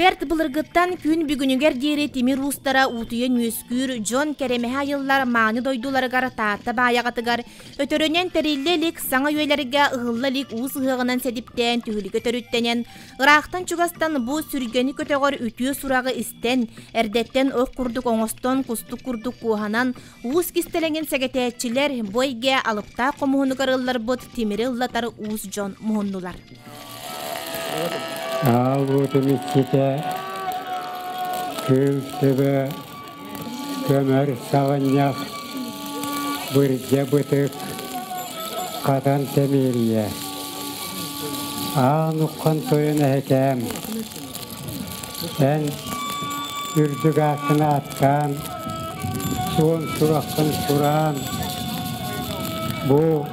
Билберт былыргыттан күн бүгүнүгер диери Тимир устара утуен мүйөскүр Джон Керемеха йыллар мааны дойдуларыгар таатта баягатыгар өтөрөнен териллелик саңа үйелерге ыгыллалик уус ыгынан седиптен түһүлүгө төрүттенен ырахтан чугастан бу сүргени көтөгөр үтүө сурагы истен эрдеттен ок курдук оңостон кустук курдук кууханан уус кистеленген сегетечилер бойге алыпта комуунугар ыллар бут Тимири ыллатар уус Джон мууннулар. Ağutumikite kültübe kömür sağınyak bırca bıtık katan temiriye Ağnukkan toyuna hekem Ben ürdük aksına atkan Suğun surakın suran Bu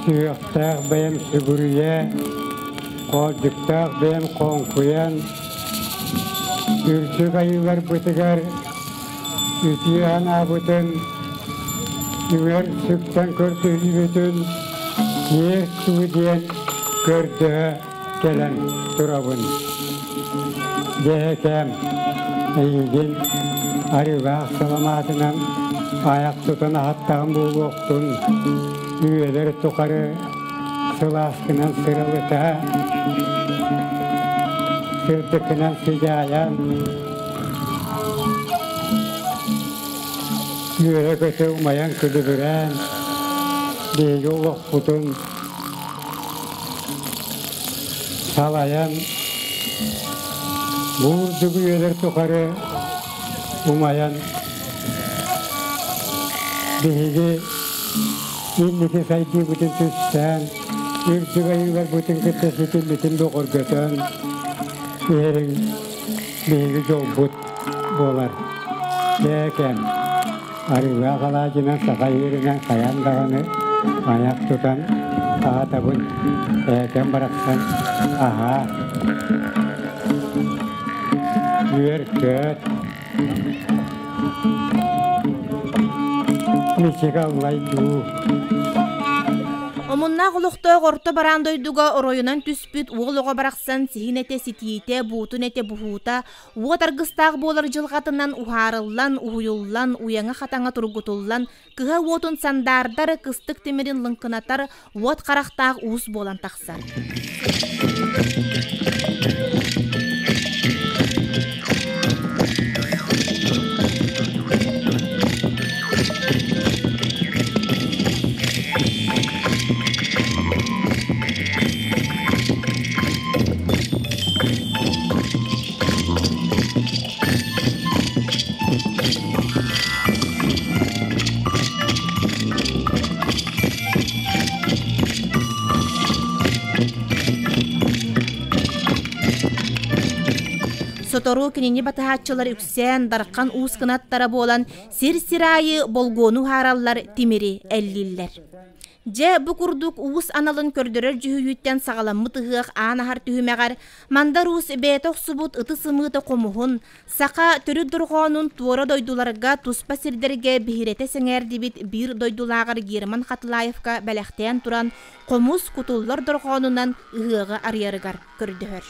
tüyüktağ benim sügürüye Kolduktak benim konkuyan, ürtük ayılar bıtıgar, ütüyen abıdın, üver sütten körtüğü bütün, yer suyu diyen gördüğü gelen durabın. Dehekem, eğilgin, arıvaq salamatından ayak tutana hattağın bu oktun, üyeler tukarı, sılaskınan sıralıta, sırtıkınan sıcayan, yürek öte umayan kılıbıran, deyge oluq butun, salayan, buğurdu üyeler tukarı umayan, deyge illiki saydı bütün tüsten, ürdük ayılar bütün kıttasıtın bütün dokor götön, yerin deyge çok but bolar. Deyken, arıva kalacından saka yerinden kayan dağını ayak tutan, aha tabun, deyken bıraksan, aha, yür göt, Nişik Allah'ı Omunna guluqta gorto barandoyduga oroyunan түспүт уолуга бараксан сихинете ситиите буутунете бухута уотаргыстаах болар жылгатынан ухарыллан уюллан уяңа хатаңа тургутуллан кыга уотун сандардар кыстык темирин лыңкынатар уот карактаах уус болан такса. Сотору кинини батахатчылар үксен дарқан уус кынаттара болан сир-сирайы болгону хараллар Тимири эллиллер. Же бу курдук уус аналын көрдөрөр жүһүйүттен сагаламмыт ыгыак аанахар түһүмэгар мандар уус беток субут ыты сымыыта комуһун сака төрү дургоонун туора дойдуларга туспа сирдерге бихирете сеңердибит бир дойдулаагар Герман Хатлаевка бэлэхтээн туран комус кутуллар дургоонунан ыгыага арыярыгар көрдөһөр.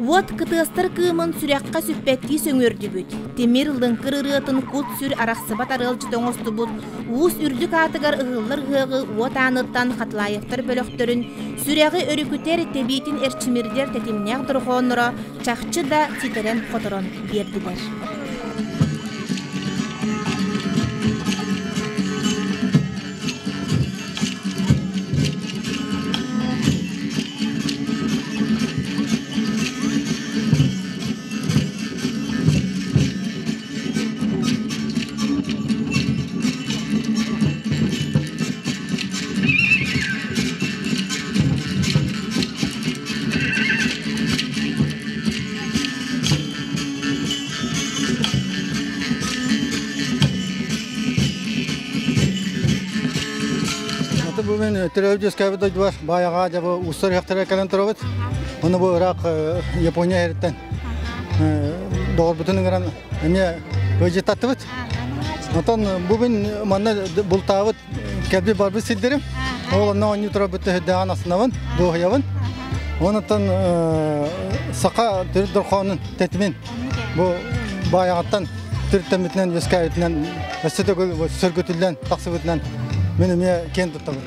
Вот кытыстыр кыымын сүрәкка сүппетти сөңөрдүбүт. Темир лыңкыр ырыатын кут сүр арақсыбат арылчы тоңостубут. Уус үрдүк атыгар ыгыллар гыгы вот аныттан Хатлаевтар бөлөктөрүн сүрәгы өрүкүтер тебитин эрчимирдер тетимнег дургоннора чакчы да титерен которон бердилер. Bugün televizyon skabı var. Bayağı acaba uluslar yaktara kalan tarafı. Onu bu Irak, Japonya heritten. doğru bütün garan ne vejetatlıt. Ondan bugün manna bultavut kelbi barbi sildirim. Oğlan ne yutura bütün dağın asnavın doğuyavın. Ondan saka dırkanın tetmin bu bayağıttan Türktemitinden Veskayetinden Vesedogul Sörgütünden Taksıvıtından benim ya kendi tutamam.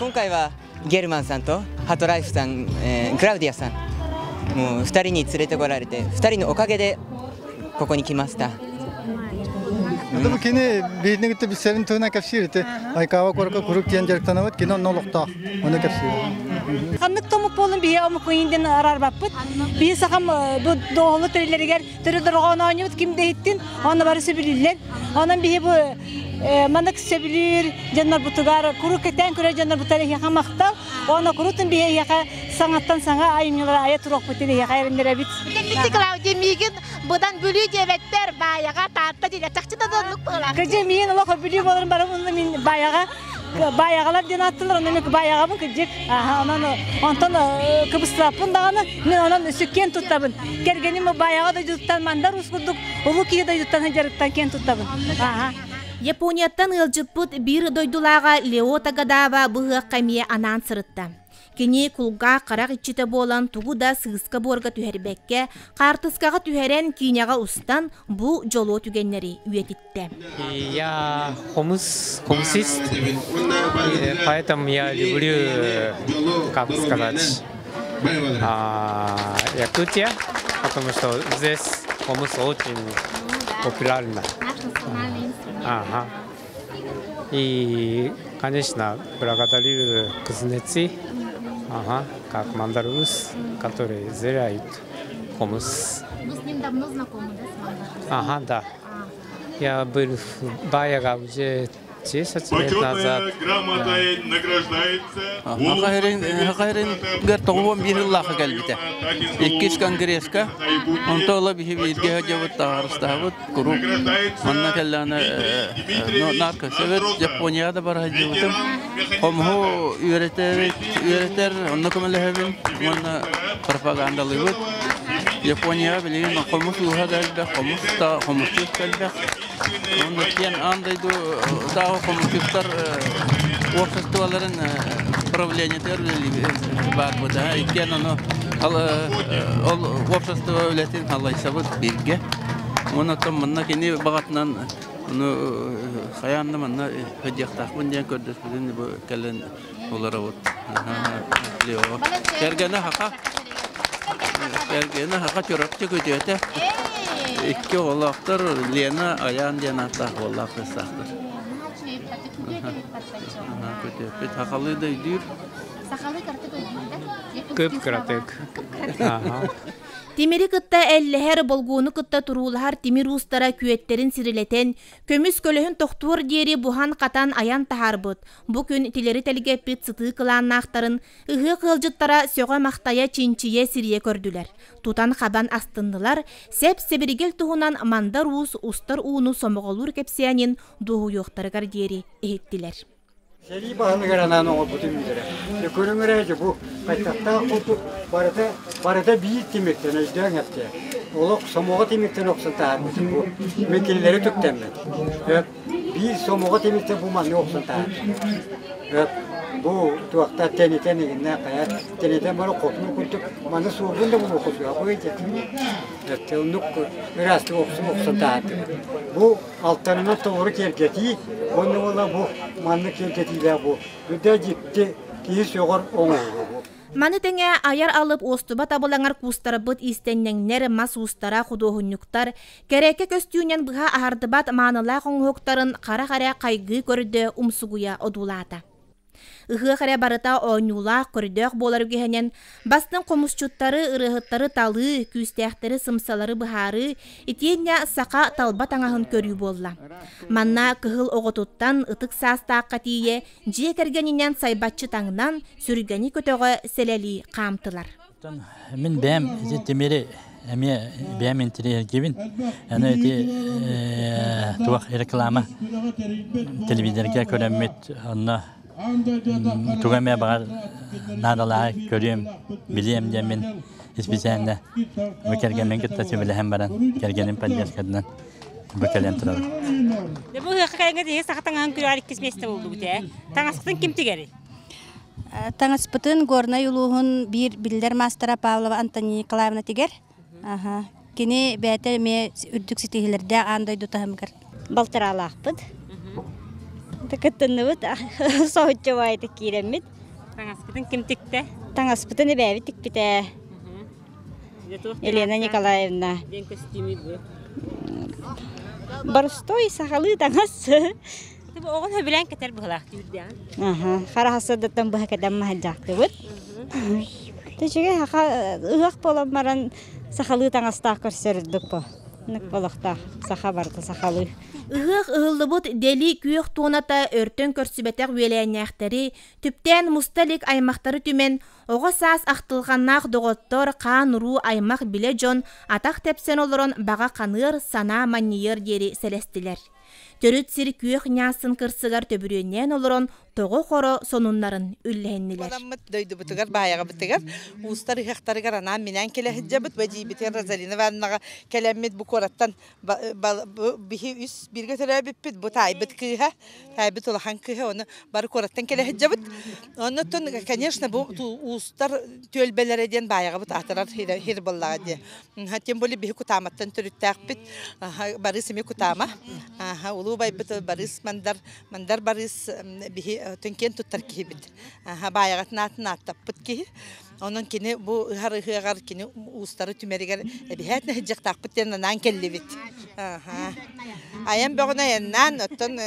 今回はゲルマンさんとハトライフさん、クラウディアさんもう2人に連れてこられて2人のおかげでここに来ました。Bu kini birine gitti bir serin tığına kapsiyeti. Aykava korku kuruk diyen jarıktanavat kini nolokta. Onu kapsiyeti. Kanlık tomuk bolun bir amı koyundan arar bakıp. Bir sakam doğulu türleri gel. Türü durağına oynayıp kim deyittin. Onu barısı bilirler. Onun bir bu mandak sebilir. Canlar butugar kuruk eten küre canlar butları yakamakta. Onu kurutun bir yaka sanattan sana ayımlar ayet ruh butları yakayırındır bit. Teknik Claudia Migin budan bölüğü cevetler bayağı tatlı değil. Çakçı da donluk böyle. Kıcı miyin Allah biliyor bolun barı bunu min bayağı bayağılar diye attılar onu bayağı mı kıcık. Aha ondan Kıbrıs'ın dağını min onun sükken tutabın. Gergenim bayağı da tuttan mandar uskuduk. Ulu ki da tuttan hajarıktan ken tutabın. Aha. Япониятан ылжыппыт бир дойдулага Лео тагадава быһыак камия анан сырытта. Кини кулга карак ичите болан тугу да сыыска борга түһербекке, картыскага түһерен киняга устан бу жолоо түгеннери үетитте. Я хомусист, поэтому я люблю, как сказать, Якутия, потому что здесь хомус очень популярна. Ага. И, конечно, благодарю кузнецы, как Мандарус, которые зряют хомус. Вы с ним давно знакомы, да, с Мандарусом? Ага, да. Я был в Баяга уже 10 лет назад. Грамотой награждается. Хакайрин гартогом бириллаха галбите. Иккис конгресска онтола бихивирге хажават таарстаават куруп манна келлана нарка севет Японияда бар хажаватым хомхо үйретер оннаком лехевин манна пропагандалыбыт Япония билин хомус луха галбе хомус галбе onu diyen andaydı daha komutçular orkestraların problemleri var burada. İken onu orkestra öyletin halaysa bilgi. Onu tam manna kendi bağatından onu hayanlı manna hediyetak bundan gördük bizim bu kelen olara ot. Leo. Ergene haka çorapçı kötüyete. İki oğlaklar Lena ayağın diyen hatta oğlak kısaktır. Kötü hakalı da ediyor. Sakalı kartı koyduğunda. Kıpkıratık. Timiri kıtta elleher bolguunu kıtta turulahar timir ustara küetlerin sirileten, kömüs kölöhün tohtuur diyeri buhan katan ayan taharbıt. Bugün tileri teligepit sıtığı kılan nahtarın, ıhı kılcıttara söğe mahtaya çinçiye siriye kördüler. Tutan kaban astındılar, sep sebirigel tuhunan mandar uus ustar uunu somoğulur kepsiyanin duhu yoxtarıgar diyeri ehittiler. Seri bahanı garanan o bütün müdüre. Körüngürece bu kaytakta kutu barada bir timekten öjdüğün hepti. Oluk somoğa timekten oksun tahar bütün bu mekilleleri tüktemmen. Bir somoğa timekten bu manı oksun tahar. Bu tuakta teneten ne kaya teneten bana kopnu kutuk manı soğuğunda bunu okutuyor. Bu gece. Onluk rastı oksun tahar. Bu altlarına doğru kerketi. Onu ola bu manı kerketiyle bu. Düde gitti ki soğur onu bu. Manıtenge ayar alıp ostuba tabulangar kustarabıt istennenler mas ustara kudohunyuktar, kereke köstüğünen bıha ahardıbat manıla konhoktarın kara kaygı gördü umsuguya odulata. ыһы кара барыта ойнула көрдөк болар үгехенен бастын комусчуттары ырыһыттары талы күстәхтәре сымсалары быһары итиенне сака талба таңаһын көрүү болла. Манна кыһыл оготуттан ытык саастаакка тие жие кергенинен сайбатчы таңынан сүргәни көтөгө селели камтылар. Min bäm temeri eme bäm interior gibin. Ana eti tuaq reklama televizyonga ko'ramet anna tugame bagar nadala görüyorum bileyim de men hiçbirinde bakarken men gitti bile hem baran kergenim palyaskadından bakalen turadı. Bu hakikaten de sakatan küralik kesmeste oldu de. Tangasıktın kim tigeri? Tangaspıtın gorna yuluğun bir bilder mastera Pavlova Antoni Nikolaevna tiger. Aha. Kini bete me ürdük sitihilerde anday dutahımgar. Baltıralaqpıd. Tıkıttınıbıt soğutçu vaydı kiremit. Tangaspıtın kim tikte? Tangaspıtın ebevi tikpite. Elena Nikolaevna. Den kostümü bu. Barstoy sakalı tangas. Bu oğul bilen keter bıhlaq diyordu. Aha, qarahasa datan bıha kadam mahajaqtı bu. Teşekkür haqa ıhaq bolamaran sakalı tangasda körsördük bu. Nik bolaqta sahabarda sakalı. Ыһык ыһыллыбыт дели күйөх туоната өртөн көрсүбетек үелээннээхтери түптен мусталик аймактары түмен ого саас ахтылганнаах доготтор каан уруу аймак биле жон атак тепсен олорон бага каныр сана манниер диэри селестилер. Төрүт сир күйөх няасын кырсыгар төбүрүөннен олорон того хоро сонуннарын үллэһиннилер. Баламмыт дөйдү бутугар баяга бутугар устар ихтарыгар ана менен келехиджабыт баджи битер Розалина ваннага келеммит бу кораттан бихи үс бирге төрөбүппүт бу тайбыт кыха тайбыт улахан кыха оны бары кораттан келехиджабыт. Оннотон конечно бу устар төлбелерден баяга бут атарар хирбаллага ди. Хатем боли бихи кутаматтан төрүттәкпит бары семи кутама. Улуу байбыт барыс мандар барыс бихи төнкен туттар кибит. Баягат натаппыт ки. Онон кини бу ыгар кини устары түмеригер бихетне хиҗактакпыттен нан келлибит. Аян бөгөнө яннан оттон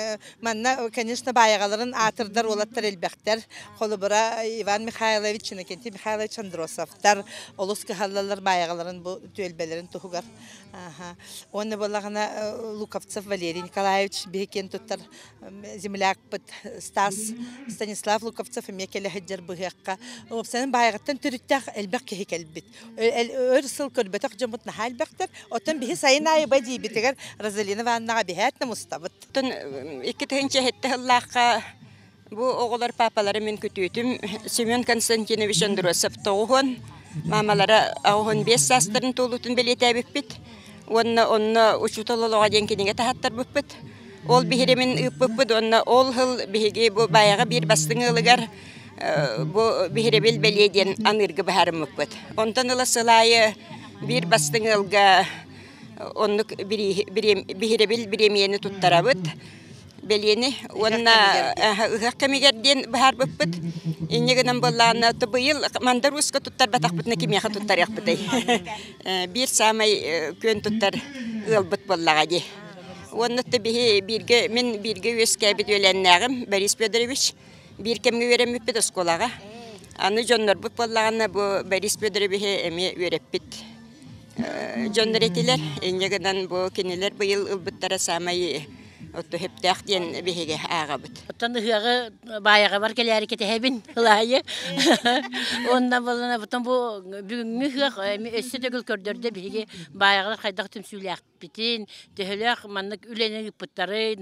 манна конечно баягаларын атырдар олаттар элбектер. Холубура Иван Михайлович Иннокентий Михайлович Андросовтар олуска халлалар баягаларын бу төлбелерин тухугар. Оны болагына Луковцев Валерий Николаевич бихекен туттар землякпыт Станислав Луковцев мекеле хиҗер быгакка. Опсанын баягаттан түрүттәк элбек кехекелбит. Өрсыл көрбөтөк жомут нахалбектер. Оттон бихи сайнай бади битегер Розалина ваннага бихетне мустабыт. Тон иккетенче хеттеллакка бу оголор папалары мен көтүтүм Семен Константинович Андросов тоғын мамалары агын 5 састырын толутун белетебиппит. Онна учутололога денкенеге тахаттар буппит. Ол бихиремин ыппыппыт, онна ол хыл бихиге бу баяга бир бастың ылыгар бу бихиребил беледен аныргы бахарымыппыт. Онтан ыла сылайы бир бастың ылга оннук бихиребил биремиени туттарабыт. Белени, онна ыгак кемигерден бахарбыппыт. Иннегенен болланы тыбыйыл мандар уска туттар батакпытны кимияха туттар якпытай. Бир самай көн туттар ылбыт боллагади. Оннутты бирге мен бирге өскәбит өленнәгым Борис Федорович бир кемге өремүппит осколага. Аны жоннор бут боллаганы бу Борис Федорович эме өреппит. Жоннор этилер, иннегенен бу кинелер быйыл ылбыттара самай отто хептәк ден беге агабыт. Оттан хыгы баяга бар келәр кете хебин лайы. Ондан болана бутан бу бүгүнгү хыгы өссө төгүл көрдөрдө беге баяга кайдак түмсүләк битин төһөлөк маннык үлене гыпыттары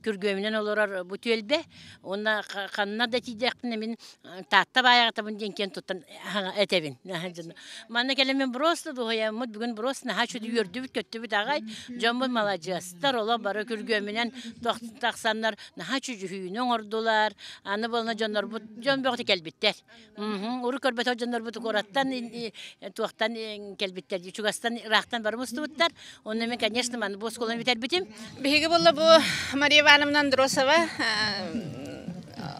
күргөмүнөн олорор бу төлбе. Онда канна да тидекне мен татта баяга табын денкен туттан этебин. Манна келемен просто доя мод бүгүн просто ха чөдү йөрдүбүт көттүбүт агай. Жомбон малажастар ола бары күргөмүнөн тақсандар нахачу жүхүйінің ордулар, аны болына жондар бұд, жон бөғті келбіттер. Уры көрбет жондар бұд қораттан, туақтан келбіттер, чугастан рақтан барымызды бұдтар. Оны мен, конечно, маны бұл сколын бітер бітім. Беге болы бұл Мария Ивановна Андросова,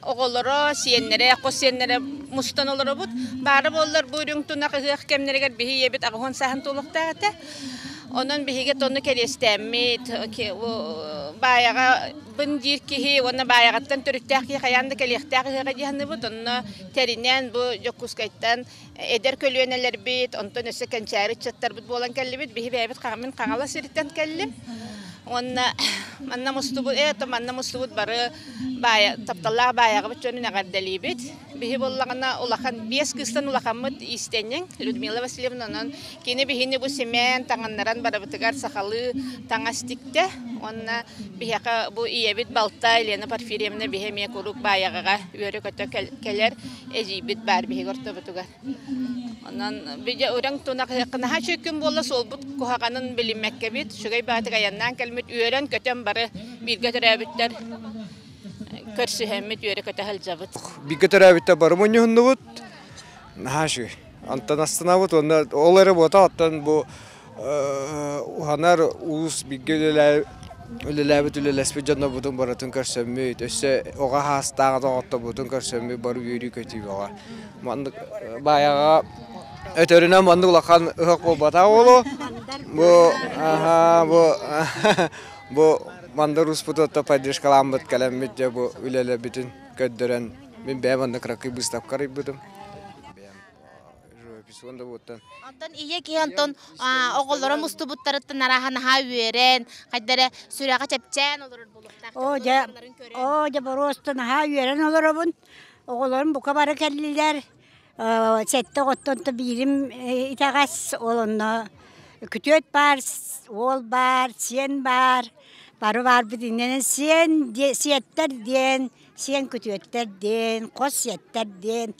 оғылыры, сиеннері, қос сиеннері мұстан олыры бұд. Бары болылар бұйрың тұнақ ұғық кемнерігер бейі ебет ағуын сағын толықтағыты. Onun bihiget onu kelestemmit баяга бын жир кихи оны баягаттан төрүттәки хаянды келехтәки хагыһаны бу тонна теринен бу жокускайттан эдер көлөнелер бит онтон өсө кенчәри чаттар бут болан келлибит бихи бәбит кагымын кагала сириттен келлим онна манна мустубут бары бая тапталла баяга бит чөнү нагардалибит бихи боллагана улахан бес кыстан улахамыт истеннен Людмила Васильевнанын кини бихини бу семен таңаннаран барабытыгар сахалы таңастикте онна бихака бу иебит балта Елена Порфирьевна бихеме курук баягага өрө көтө келер эжибит бар бихи гортобутугар онан биже уран тунак кына чөкүн болла солбут кухаганын билимекке бит шугай батыга яннан келмит өрөн көтөн бары бирге төрөбүттер көрсү хэммит өрө көтө халжабыт бирге төрөбүттер бары моньюннубут нашу антан астанабыт онда олары бота аттан бу уханар уус бирге үлеләбит жанна бутун баратын көрсөммү өсө ога хастагы тоотто бутун көрсөммү барып үйрү көтүгө мандык баяга өтөрүнөн мандык улахан ык болбата болу бу мандарус путотто поддержкаламбыт келеммит же бу үлелебитин көддөрөн мен бәмандык ракы быстап карайбытым Антон ие ки Антон оголлора мустубуттарыттан арахана хаверен кайдара сүрага чепчен олор булуктак. О же боростан хаверен олорбун. Оголорун бука бара келлилер. Сетте готтонто бирим итагас олонно күтөт бар, ол бар, сен бар. Бары бар бидинен сен сеттер ден, сен күтөттер ден, кос сеттер ден.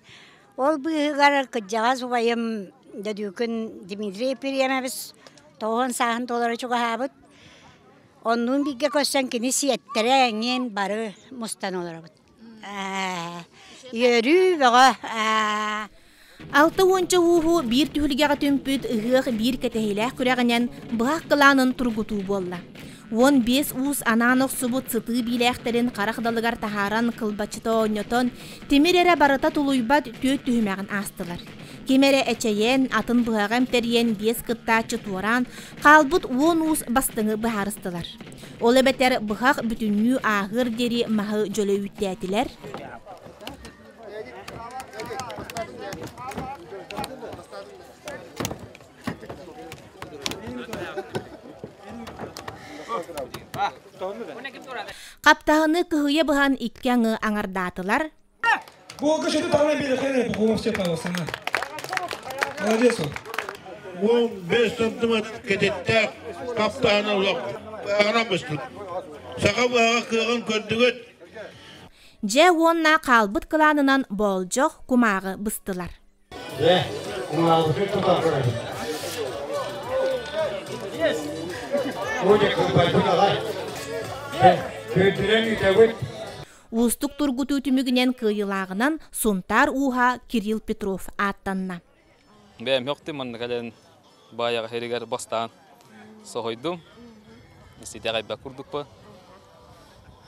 Ол быгар кыжагас уайым дадүкүн Дмитрий Перемевич $90 чугабыт. Оннун бигге көссен кини сиеттереңен бары мустан олорбут. Йөрү бага. Алты онча уху бир түһүлгәгә төмпүт ыгык бир кетеһиләх күрәгәнән быгак кыланын тургуту болла. 15 уус ананок субут сыты билэхтерин карахдалыгар тахаран кылбачыта оньотон темирере барыта тулуйбат төт түһүмәгін астылар. Кемере эчейен атын быгагам терьен 5 кыттачы туаран калбут 10 уус бастыңы быһарыстылар. Ол эбетер быгак бүтүннүү агыр дери махы жөлөйүттәтилер. Каптаһыны кыһыя быһан иккәңы аңардатылар. Бу кышты тагын бир хәле бу гомча тавсана. Молодец. Бу 5 сантиметр кететте каптаһыны улап аграмыстык. Сагабага кыгын көрдүгөт. Же онна калбыт кыланынан болжок кумагы быстылар. Кумагы тутапыр. Устук тургуту түмүгүнен кыйылагынан Сунтар уха Кирилл Петров аттанна. Бем йокты мен кален баяга херигер бастан сойдум. Истидагай бакурдукпа.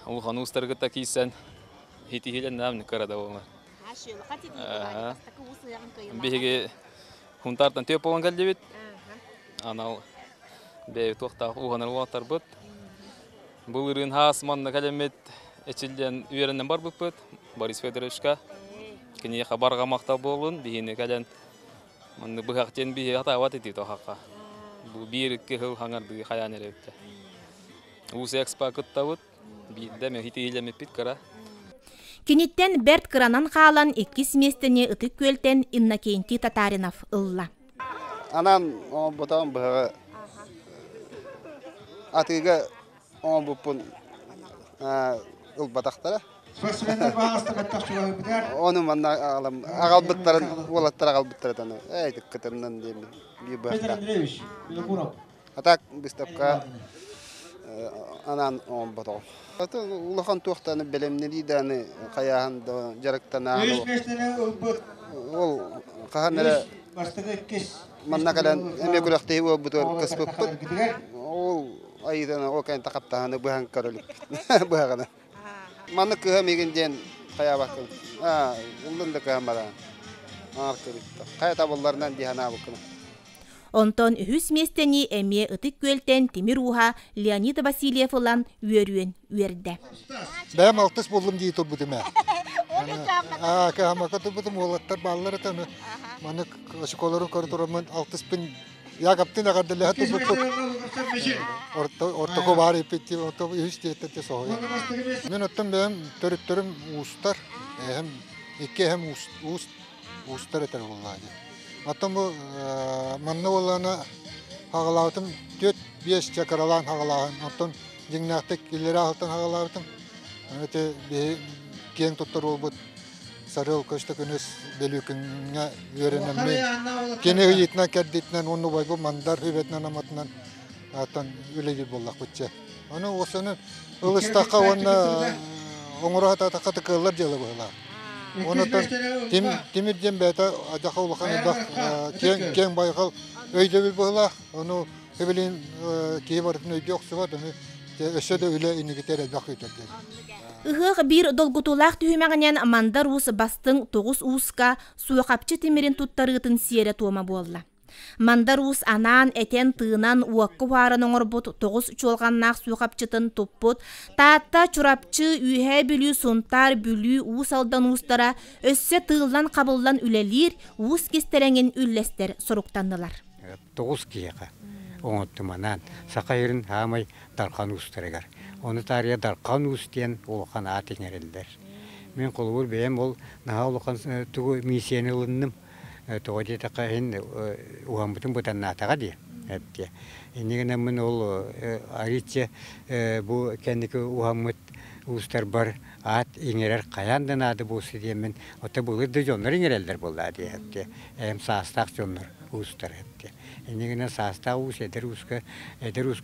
Ул ханустарга такисен хитихилен намны карада болма. Биге хунтартан төп болгон келдебит. Анал бе тохта уганар ватар бут. Булырын хас манна калемет эчилден үйренен бар буппут. Борис Федоровичка кини хабарга макта болгон бигине кален манны быгактен би ата ват ити тохакка. Бу бир кехил хангарды хаянерепте. Ус экспа кыттабыт би деме хитилеме питкара. Киниттен Берт Кранан калан 2 семестерне ытык көлтен Иннокентий Татаринов ылла. Анан ботам бага атыга он бупун ул батактара. Спортсмендер багаста катташчылар битер. Оны манна алам агалбыттарын улаттар агалбыттардан. Эйдик кытырынан дем би бахта. Атак бистапка анан он ботом. Ата улахан тохтаны белемнели даны каяхан жарыктана. Ол каханара манна калан эме куракты ол бутор кыспыппыт. Ол айдан ол кайын тақаптаһаны быһан көрөлүк. Быһагана. Манны кыһа мегенден кая бакын. Уллында кыһа бара. Аркырыкта. Кая табылларынан дихана бакын. Онтон үхүс местени эме ытык көлтен Тимир уха Леонид Васильев ылан үөрүен үерде. Бәм 60 болдым дей турбуду мен. Камака турбудум олаттар баллары таны. Маны школарын көрүп турамын 60 пин ягаптын агардылы турбут. Орто бар ипти орто үстетте сой. Мен оттан бәм төрүттөрүм устар, эм икки эм устар этер буллады. Аттан бу манны болана хагалаатым 4-5 чакаралан хагалаан. Аттан жиңнактык илери алтын хагалаатым. Аны кең тоттор болбут. Сарыл көстө күнөс белүкүнгө үйрөнөм. Кене ыйтна кердитнен ону байбы мандар хөбетнен аматынан аттан үлеги боллак бутча. Аны осуну ылыстакка онна оңората такаты кылар жылы була. Онотон Тимирден бета ажакаулыканында кең байкал өйдө була. Аны хөбелин кийбартын өйдө оксуга аны өсөдө үле инигитер бакыйтырды. Ыхык бир долгутулак түймәгенен мандар ус бастың 9 уска суякапчы Тимирин туттарытын сиере туома болла. Мандар ус анан этен тыынан уаккы варын оңорбут 9 чолганнак суякапчытын туппут, таатта чурапчы үйе бүлүү сунтар бүлүү ус алдан устара өссө тыылдан кабылдан үлелир ус кестереңин үллестер соруктандылар. 9 кияка оңоттуманан сакайрын хамай даркан устарыгар. Оны тария даркан устен олхан атеңерелдер. Мен колур бем ол наалухан тугу миссиянылынным. Тоди такаин уамбытын бутаннатага ди. Эпте. Энигенен мен ол ариче бу кендики уаммыт устар бар ат иңерер каяндан ады болсы демен. Ота булды жоннор иңерелдер булда ди. Эпте. Эм састак жоннор устар эпте. Энигенен састак ус эдер уска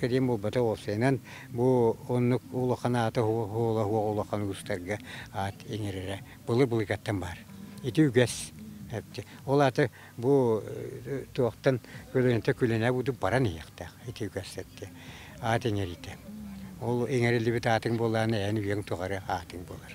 дем болбата олсенен бу оннук улаканаты улахан устарга ат иңерере. Булы гаттан бар. Ити үгес. Ол аты бұл туақтан көлінті көліне бұды баран еқті, еті көсетті, атын ерейді. Ол еңерелі біт атын боланы әні ең туғары атын болар.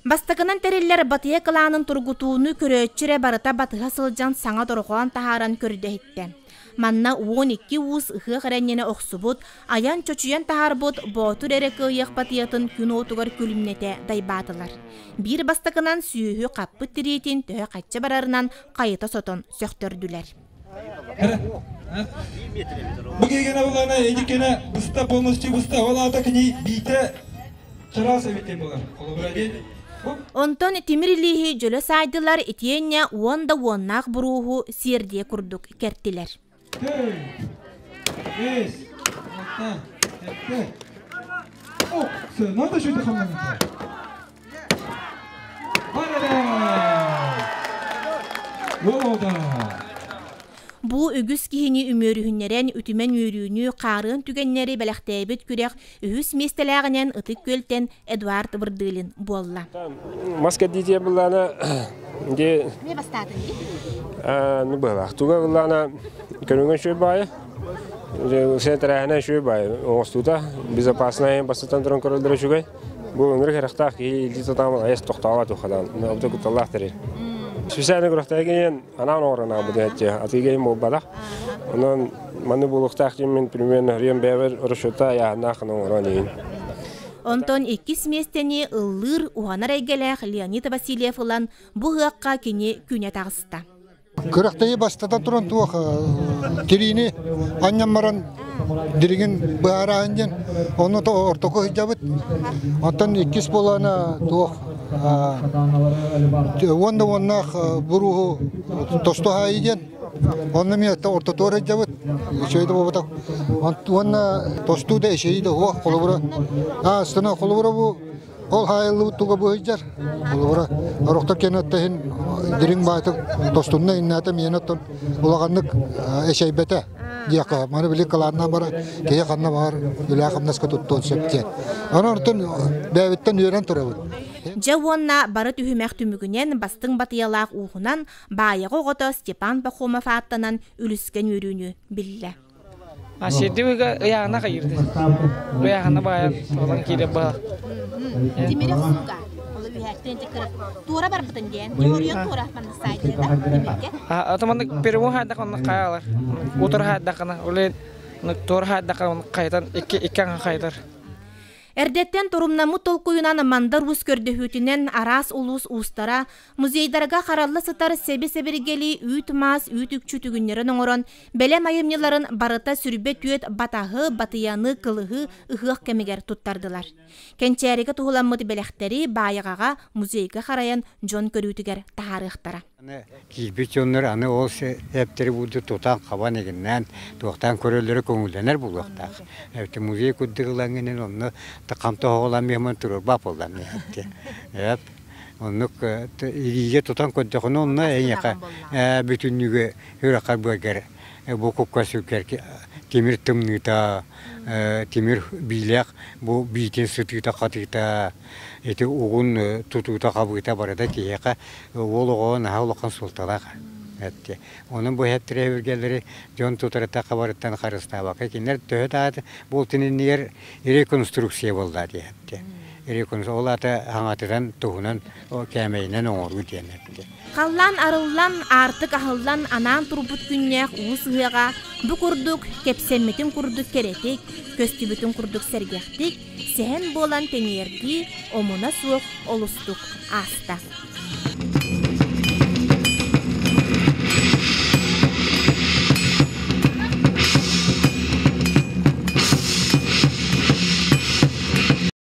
Бастығынан тәрелер батыя қыланын тұрғытуыны көрөтчіре барыта батыға сылжан саңа тұрғуан тахаран көрді етті. Манна 12 уыз ығы ғыреннені оқсыбыт, аян чөчуян тахарбыт ботыр әрекі еқ батиятын күн отуғар күлімнете дайбатылар. Bir бастығынан сүйігі қаппыт тірейтін төхі қатчы барарынан қайыта сотын сөқтірділер. Бұгеген ауылана едікені бұста болмысты бұста олата кіне бейті чарасы беттен болар. Онтон Тимирлихи жөлі сайдылар етенне онда оннақ бұруғы серде күрдік кәрттілер. 4, 5, 6, 7, 8, надо шүйді қамданды. Бу үгіс кихини үмөрүхүннерен үтімен үйрүүнү қарын түгеннери бәләқтәйбіт күрек үгіс местеләғінен ытык көлтен Эдуард Бырдылин болла. Маска дите бұлланы де... Не бастадың де? Ну бұлақ. Туға бұлланы көріңген шөй байы. Сен тәрәхінен шөй байы. Оңыстуда безопасынайын басытан тұрын көрілдірі шүгай. Бұл өңірі керақтақ елді тұтамын айыз тоқтауға тұқадан. Абды күтталлақ тәрі. Süsənin qıraqdayken anan oğrana bu deyəcək. Atıgəyim olbada. Onun məni buluqtaq ki, mən primərlə hüriyəm bəvər ұрышыта яғынақын оğranayın. Онтон 2 местени ыллыр уғанар әйгеләқ Леонид Васильев ұлан бұғыққа кене күне тағысты. Qıraqdayı бастадан тұран туақ терейіне аннан маран диреген бұғарағын оны ортоқы хиджабыт. Онтан 2 болана туақ оннақ бұруғы тосты хайден. Онны мен ортотор хиджабыт. Шөйді болбатақ. Онны тосту да шейді хуақ қолыбыра. Астына қолыбыра бұл. Ол хайылы туға бұйжар. Олғыра ұрықтар кенеттен дирин байтық достунна инната менеттен олағанлық эшейбете. Дияқа, маны білік қаланна бара, кей қанна бар, үлі ақымнаска тұттуын сөптен. Оны ұрттын бәвіттен үйрен тұрабын. Жауынна бары түйімәк түмігінен бастың батиялақ уғынан байығы ғоты Степан Пахомов аттанан үліскен өріні білі. Ашерде ұяғына қайырды. Ұяғына баян тоғылан кейді бағ. Демері құсуға? hühätten çıkırıp. Tuğra var bıtın diyen. Teoriyon tuğra bana saydı da. Atamanlık bir bu hadda kanı kayalar. Otur hadda kanı. Öyle tuğra hadda kanı kaytan ikan kaytar. Erdetten torumnamı tolkuyunan mandar us kördühütünen aras ulus ustara, muzeydarga karalla sıtar sebi-sebirgeli üt mas üt ükçütü günlerin oğuran, belem ayımyıların barıta sürbe tüet batahı, batıyanı, kılıhı, ıhıaq kemiger tuttardılar. Kençerige tuhulanmıdı belekteri bayıgaga muzeyga karayan John körütüger taharıqtara. Kilbit onları o hepleri burada tutan kaban eginden, tuğtan körölleri köngüldener bulukta. Evet, muzey kuddığılanının onu tıkamta oğlan mehman turur, bap olan mehman. Evet, onu iriye tutan kuddığını onunla en yaka bütünlüğü hürakar bölger. Bu kukka söker ki, temir tımnıta, temir bilek, bu bitin sütüte katıta, eti uğun tututa kabıta barada kiyeka, oğluğun havlukan sultalar. Onun bu hep trevergeleri John tutarata kabarıttan karısta bakı kinler töhöt adı boltinin yer rekonstruksiya oldu diye. Rekonstruksiya olata hangatıdan tuhunan o kemeyinen oğru diye. Kallan arıllan artık ahıllan anan turbut günnek uğuz hıyaga bu kurduk kepsemmetin kurduk keretik, köstübütün kurduk sergektik, sehen bolan teniyerdi, omuna soğuk olustuk asta.